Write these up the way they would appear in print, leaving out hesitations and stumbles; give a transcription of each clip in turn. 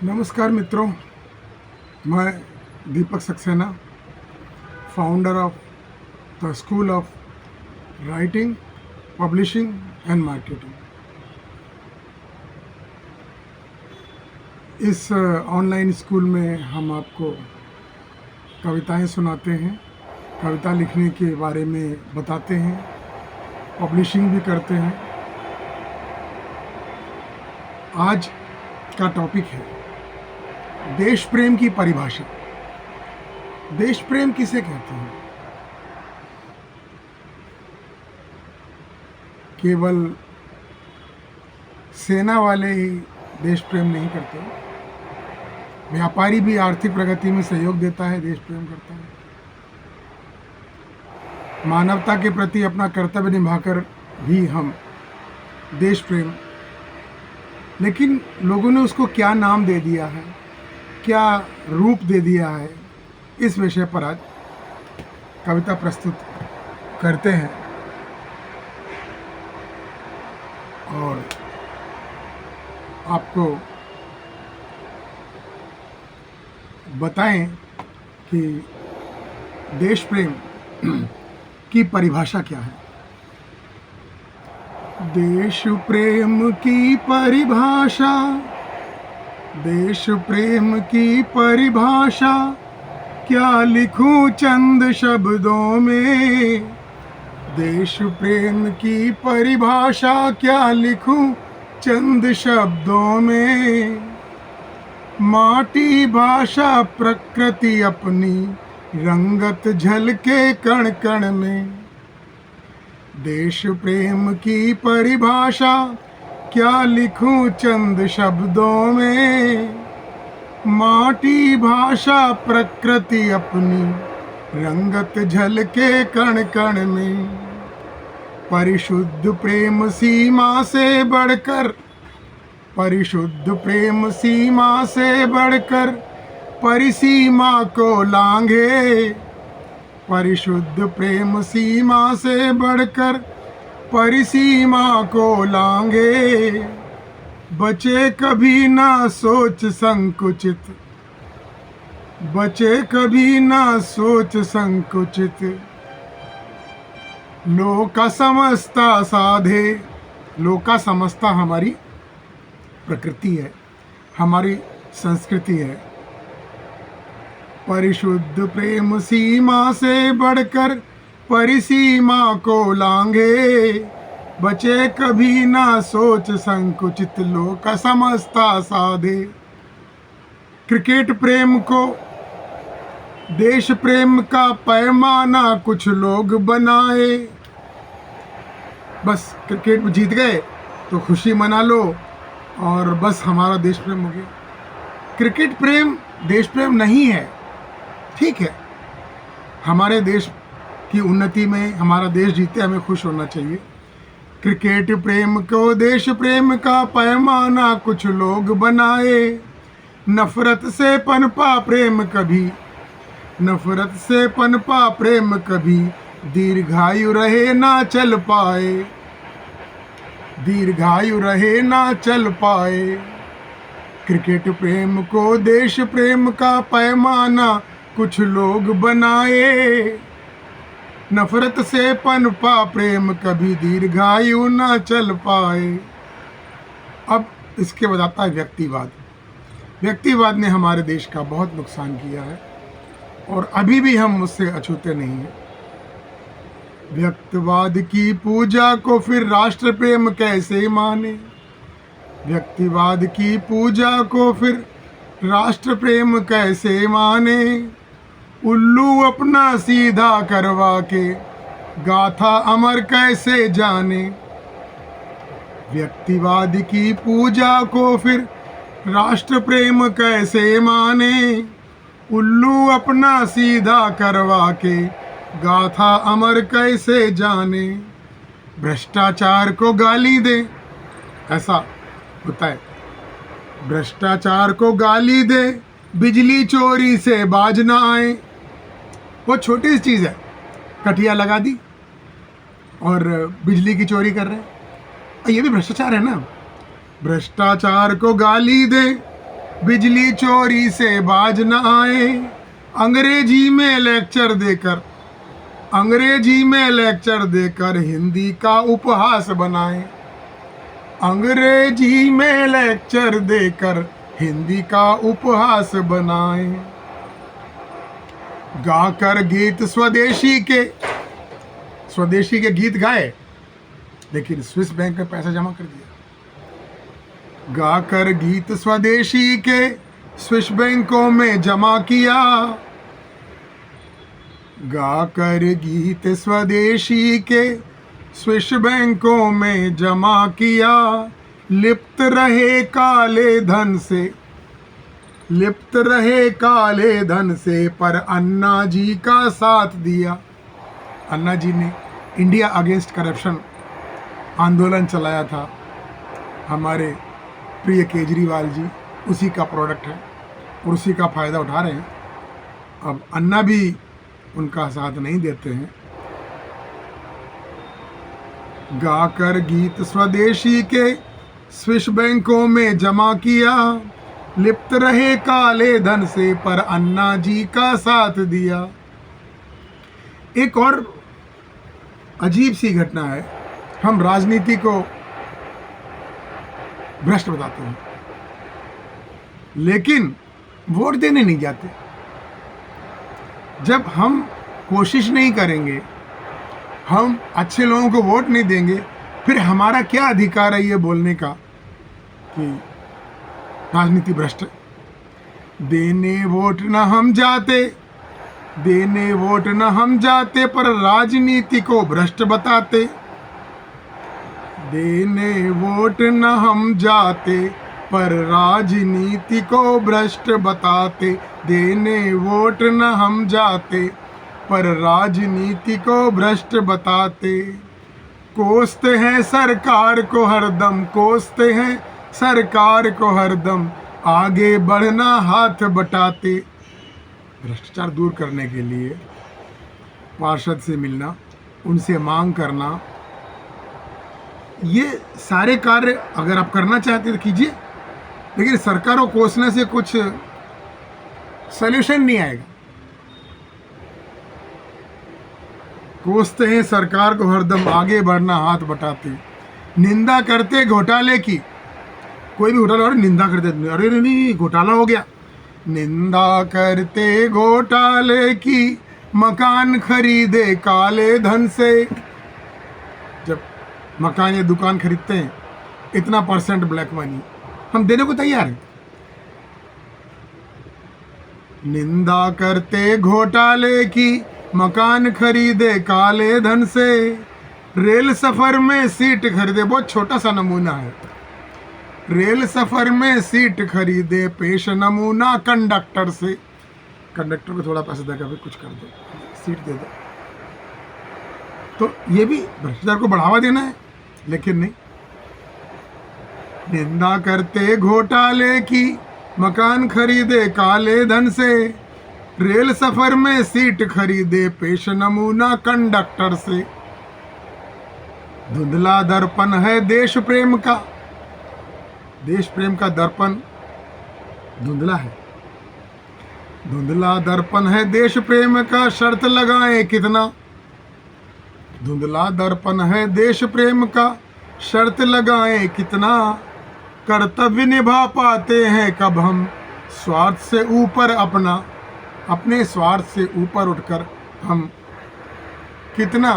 नमस्कार मित्रों, मैं Deepak Saxena, founder of the school of writing, publishing and marketing. इस ऑनलाइन स्कूल में हम आपको कविताएं सुनाते हैं, कविता लिखने के बारे में बताते हैं, पब्लिशिंग भी करते हैं। आज का टॉपिक है देश प्रेम की परिभाषा। देश प्रेम किसे कहते हैं? केवल सेना वाले ही देश प्रेम नहीं करते, व्यापारी भी आर्थिक प्रगति में सहयोग देता है, देश प्रेम करता है। मानवता के प्रति अपना कर्तव्य निभाकर भी हम देश प्रेम, लेकिन लोगों ने उसको क्या नाम दे दिया है, क्या रूप दे दिया है, इस विषय पर आज कविता प्रस्तुत करते हैं। और आपको बताएं कि देश प्रेम की परिभाषा क्या है। देश प्रेम की परिभाषा, देश प्रेम की परिभाषा क्या लिखूं चंद शब्दों में। देश प्रेम की परिभाषा क्या लिखूं चंद शब्दों में। माटी भाषा प्रकृति अपनी रंगत झलके कण कण में। देश प्रेम की परिभाषा क्या लिखूं चंद शब्दों में। माटी भाषा प्रकृति अपनी रंगत झलके कण कण में। परिशुद्ध प्रेम सीमा से बढ़कर, परिशुद्ध प्रेम सीमा से बढ़कर परिसीमा को लांघे। परिशुद्ध प्रेम सीमा से बढ़कर परिसीमा को लांघे। बचे कभी ना सोच संकुचित, बचे कभी ना सोच संकुचित। लोका समस्ता साधे। लोका समस्ता हमारी प्रकृति है, हमारी संस्कृति है। परिशुद्ध प्रेम सीमा से बढ़कर परिसीमा को लांघे। बचे कभी ना सोच संकुचित, लोका समस्ता साधे। क्रिकेट प्रेम को देश प्रेम का पैमाना कुछ लोग बनाए। बस क्रिकेट जीत गए तो खुशी मना लो और बस हमारा देश प्रेम हो गया। क्रिकेट प्रेम देश प्रेम नहीं है, ठीक है। हमारे देश की उन्नति में, हमारा देश जीते, हमें खुश होना चाहिए। क्रिकेट प्रेम को देश प्रेम का पैमाना कुछ लोग बनाए। नफरत से पनपा प्रेम कभी, नफरत से पनपा प्रेम कभी दीर्घायु रहे ना चल पाए। दीर्घायु रहे ना चल पाए। क्रिकेट प्रेम को देश प्रेम का पैमाना कुछ लोग बनाए। नफरत से पनपा प्रेम कभी दीर्घायु ना चल पाए। अब इसके बाद आता है व्यक्तिवाद। व्यक्तिवाद ने हमारे देश का बहुत नुकसान किया है और अभी भी हम उससे अछूते नहीं हैं। व्यक्तिवाद की पूजा को फिर राष्ट्र प्रेम कैसे माने। व्यक्तिवाद की पूजा को फिर राष्ट्र प्रेम कैसे माने। उल्लू अपना सीधा करवा के गाथा अमर कैसे जाने। व्यक्तिवाद की पूजा को फिर राष्ट्र प्रेम कैसे माने। उल्लू अपना सीधा करवा के गाथा अमर कैसे जाने। भ्रष्टाचार को गाली दे, ऐसा होता है। भ्रष्टाचार को गाली दे, बिजली चोरी से बाज ना आए। वो छोटी सी चीज़ है, कटिया लगा दी और बिजली की चोरी कर रहे हैं, ये भी भ्रष्टाचार है ना। भ्रष्टाचार को गाली दे, बिजली चोरी से बाज न आए, अंग्रेजी में लेक्चर देकर, अंग्रेजी में लेक्चर देकर हिंदी का उपहास बनाए, अंग्रेजी में लेक्चर देकर हिंदी का उपहास बनाए। गाकर गीत स्वदेशी के गीत गाए, लेकिन स्विस बैंक में पैसा जमा कर दिया। गाकर गीत स्वदेशी के स्विस बैंकों में जमा किया, गाकर गीत स्वदेशी के स्विस बैंकों में जमा किया। लिप्त रहे काले धन से, लिप्त रहे काले धन से, पर अन्ना जी का साथ दिया। अन्ना जी ने इंडिया अगेंस्ट करप्शन आंदोलन चलाया था। हमारे प्रिय केजरीवाल जी उसी का प्रोडक्ट है और उसी का फ़ायदा उठा रहे हैं। अब अन्ना भी उनका साथ नहीं देते हैं। गाकर गीत स्वदेशी के स्विस बैंकों में जमा किया, लिप्त रहे काले धन से, पर अन्ना जी का साथ दिया। एक और अजीब सी घटना है, हम राजनीति को भ्रष्ट बताते हैं, लेकिन वोट देने नहीं जाते। जब हम कोशिश नहीं करेंगे, हम अच्छे लोगों को वोट नहीं देंगे, फिर हमारा क्या अधिकार है ये बोलने का कि राजनीति भ्रष्ट है। देने वोट न हम जाते, देने वोट न हम जाते, पर राजनीति को भ्रष्ट बताते। देने वोट न हम जाते, पर राजनीति को भ्रष्ट बताते। देने वोट न हम जाते, पर राजनीति को भ्रष्ट बताते। कोसते हैं सरकार को हरदम, कोसते हैं सरकार को हरदम, आगे बढ़ना हाथ बटाते। भ्रष्टाचार दूर करने के लिए पार्षद से मिलना, उनसे मांग करना, ये सारे कार्य अगर आप करना चाहते तो कीजिए, लेकिन सरकार को कोसने से कुछ सॉल्यूशन नहीं आएगा। कोसते हैं सरकार को हरदम, आगे बढ़ना हाथ बटाते। निंदा करते घोटाले की, कोई भी घोटाला हो रहा निंदा करते, अरे नहीं घोटाला हो गया। निंदा करते घोटाले की, मकान खरीदे काले धन से। जब मकान या दुकान खरीदते हैं, इतना % ब्लैक मनी हम देने को तैयार हैं। निंदा करते घोटाले की, मकान खरीदे काले धन से। रेल सफर में सीट खरीदे, बहुत छोटा सा नमूना है। रेल सफर में सीट खरीदे, पेश नमूना कंडक्टर से। कंडक्टर को थोड़ा पैसा देकर भी कुछ कर दो, सीट दे दो। तो ये भी भ्रष्टाचार को बढ़ावा देना है, लेकिन नहीं। निंदा करते घोटाले की, मकान खरीदे काले धन से। रेल सफर में सीट खरीदे, पेश नमूना कंडक्टर से। धुंधला दर्पण है देश प्रेम का, देश प्रेम का दर्पण धुंधला है। धुंधला दर्पण है देश प्रेम का, शर्त लगाएं कितना। धुंधला दर्पण है देश प्रेम का, शर्त लगाएं कितना। कर्तव्य निभा पाते हैं कब हम, स्वार्थ से ऊपर अपना, अपने स्वार्थ से ऊपर उठकर हम कितना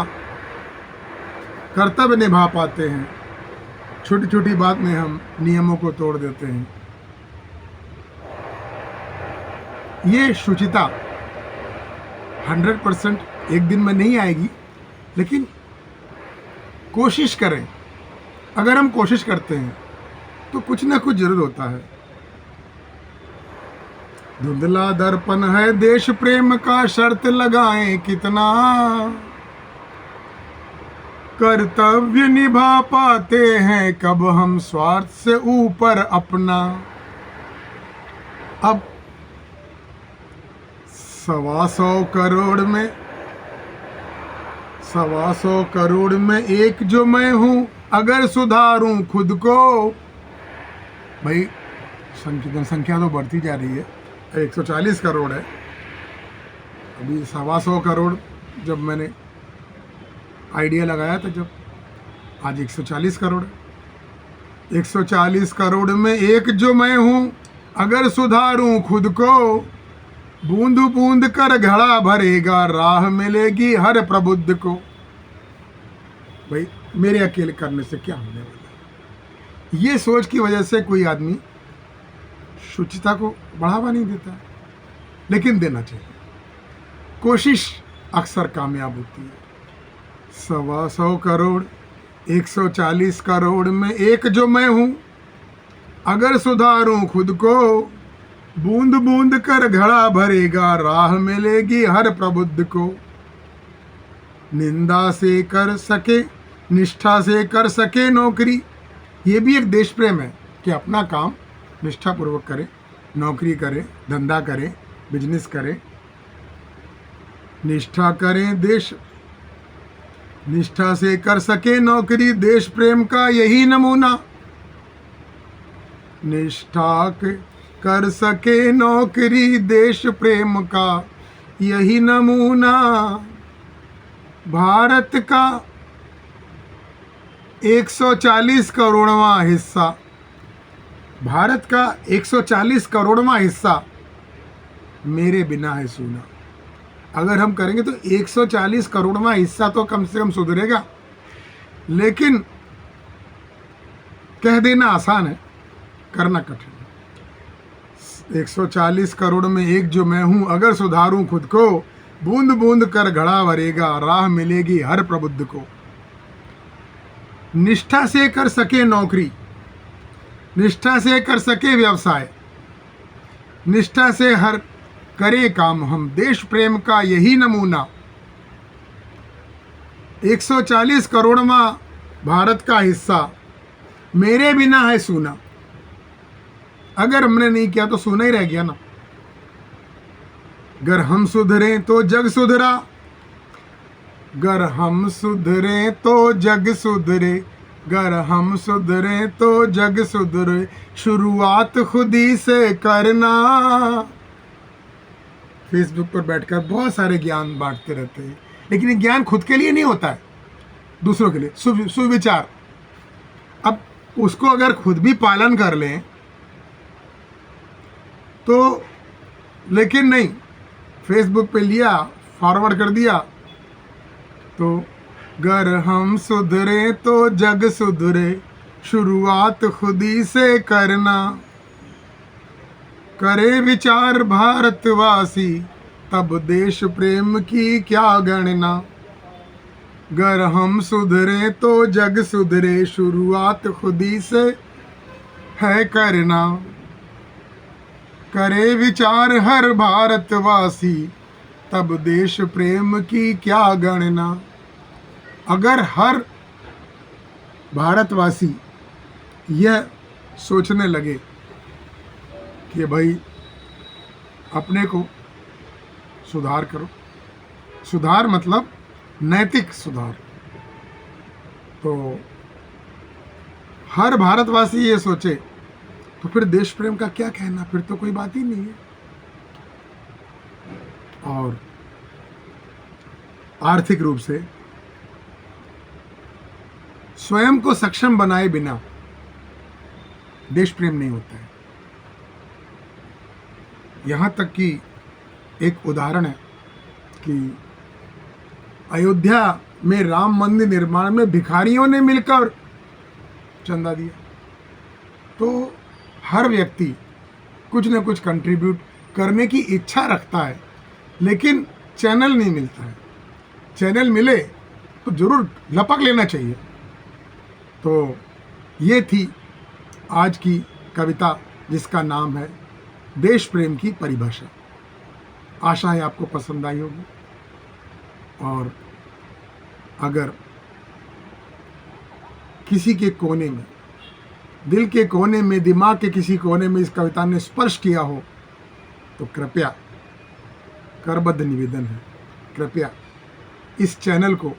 कर्तव्य निभा पाते हैं। छोटी छोटी बात में हम नियमों को तोड़ देते हैं। ये शुचिता 100% एक दिन में नहीं आएगी, लेकिन कोशिश करें। अगर हम कोशिश करते हैं तो कुछ ना कुछ जरूर होता है। धुंधला दर्पण है देश प्रेम का, शर्त लगाएं कितना। कर्तव्य निभा पाते हैं कब हम, स्वार्थ से ऊपर अपना। अब 125 करोड़ में, 125 करोड़ में एक जो मैं हूं, अगर सुधारूं खुद को। भाई जनसंख्या तो बढ़ती जा रही है, 140 करोड़ है, अभी 125 करोड़ जब मैंने आइडिया लगाया था, जब आज 140 करोड़ है। 140 करोड़ में एक जो मैं हूँ, अगर सुधारूं खुद को, बूंद बूंद कर घड़ा भरेगा, राह मिलेगी हर प्रबुद्ध को। भाई मेरे अकेले करने से क्या होने वाला है? ये सोच की वजह से कोई आदमी शुचिता को बढ़ावा नहीं देता, लेकिन देना चाहिए। कोशिश अक्सर कामयाब होती है। 125 करोड़ 140 करोड़ में एक जो मैं हूँ, अगर सुधारूं खुद को, बूंद बूंद कर घड़ा भरेगा, राह मिलेगी हर प्रबुद्ध को। निंदा से कर सके, निष्ठा से कर सके नौकरी, ये भी एक देश प्रेम है कि अपना काम निष्ठापूर्वक करे, नौकरी करे, धंधा करे, बिजनेस करे, निष्ठा करें देश, निष्ठा से कर सके नौकरी, देश प्रेम का यही नमूना। निष्ठा कर सके नौकरी, देश प्रेम का यही नमूना। भारत का 140 करोड़वां हिस्सा, भारत का 140 करोड़वां हिस्सा मेरे बिना है सूना। अगर हम करेंगे तो 140 करोड़वां हिस्सा तो कम से कम सुधरेगा, लेकिन कह देना आसान है, करना कठिन है। 140 करोड़ में एक जो मैं हूं, अगर सुधारूं खुद को, बूंद बूंद कर घड़ा भरेगा, राह मिलेगी हर प्रबुद्ध को। निष्ठा से कर सके नौकरी, निष्ठा से कर सके व्यवसाय, निष्ठा से हर करे काम हम, देश प्रेम का यही नमूना। 140 करोड़वां भारत का हिस्सा मेरे बिना है सूना। अगर हमने नहीं किया तो सूना ही रह गया ना। अगर हम सुधरे तो जग सुधरा, अगर हम सुधरे तो जग सुधरे, अगर हम सुधरे तो जग सुधरे, शुरुआत खुद ही से करना। फेसबुक पर बैठकर बहुत सारे ज्ञान बांटते रहते हैं, लेकिन ये ज्ञान खुद के लिए नहीं होता है, दूसरों के लिए, सुविचार। अब उसको अगर खुद भी पालन कर लें तो, लेकिन नहीं, फेसबुक पे लिया, फॉरवर्ड कर दिया, तो अगर हम सुधरे तो जग सुधरे, शुरुआत खुद ही से करना। करे विचार भारतवासी, तब देश प्रेम की क्या गणना। अगर हम सुधरे तो जग सुधरे, शुरुआत खुद ही से है करना। करे विचार हर भारतवासी, तब देश प्रेम की क्या गणना। अगर हर भारतवासी यह सोचने लगे कि भाई अपने को सुधार करो, सुधार मतलब नैतिक सुधार, तो हर भारतवासी ये सोचे, तो फिर देश प्रेम का क्या कहना, फिर तो कोई बात ही नहीं है। और आर्थिक रूप से स्वयं को सक्षम बनाए बिना देश प्रेम नहीं होता है। यहाँ तक कि एक उदाहरण है कि अयोध्या में राम मंदिर निर्माण में भिखारियों ने मिलकर चंदा दिया। तो हर व्यक्ति कुछ न कुछ कंट्रीब्यूट करने की इच्छा रखता है, लेकिन चैनल नहीं मिलता है। चैनल मिले तो जरूर लपक लेना चाहिए। तो ये थी आज की कविता, जिसका नाम है देश प्रेम की परिभाषा। आशा है आपको पसंद आई होगी, और अगर किसी के कोने में, दिल के कोने में, दिमाग के किसी कोने में इस कविता ने स्पर्श किया हो, तो कृपया, करबद्ध निवेदन है, कृपया इस चैनल को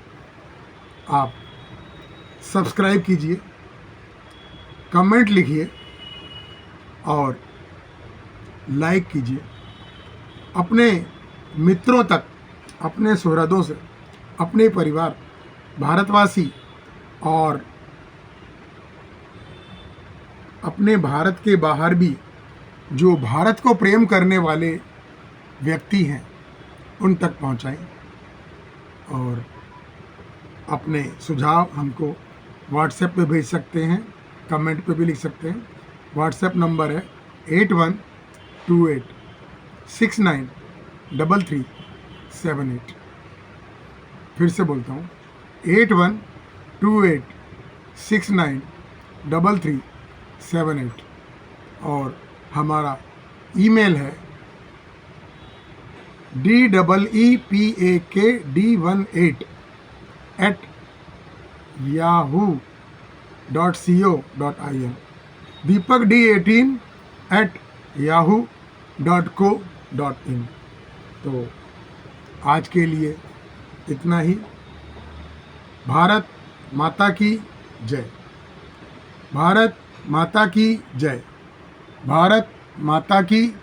आप सब्सक्राइब कीजिए, कमेंट लिखिए और लाइक कीजिए, अपने मित्रों तक, अपने सुहृदों से, अपने परिवार, भारतवासी और अपने भारत के बाहर भी जो भारत को प्रेम करने वाले व्यक्ति हैं उन तक पहुंचाएं। और अपने सुझाव हमको व्हाट्सएप पे भेज सकते हैं, कमेंट पे भी लिख सकते हैं। व्हाट्सएप नंबर है 8128693378। फिर से बोलता हूँ 8128693378। और हमारा ईमेल है deepakd18@yahoo.co.in, deepakd18@yahoo.co.in। तो आज के लिए इतना ही। भारत माता की जय, भारत माता की जय, भारत माता की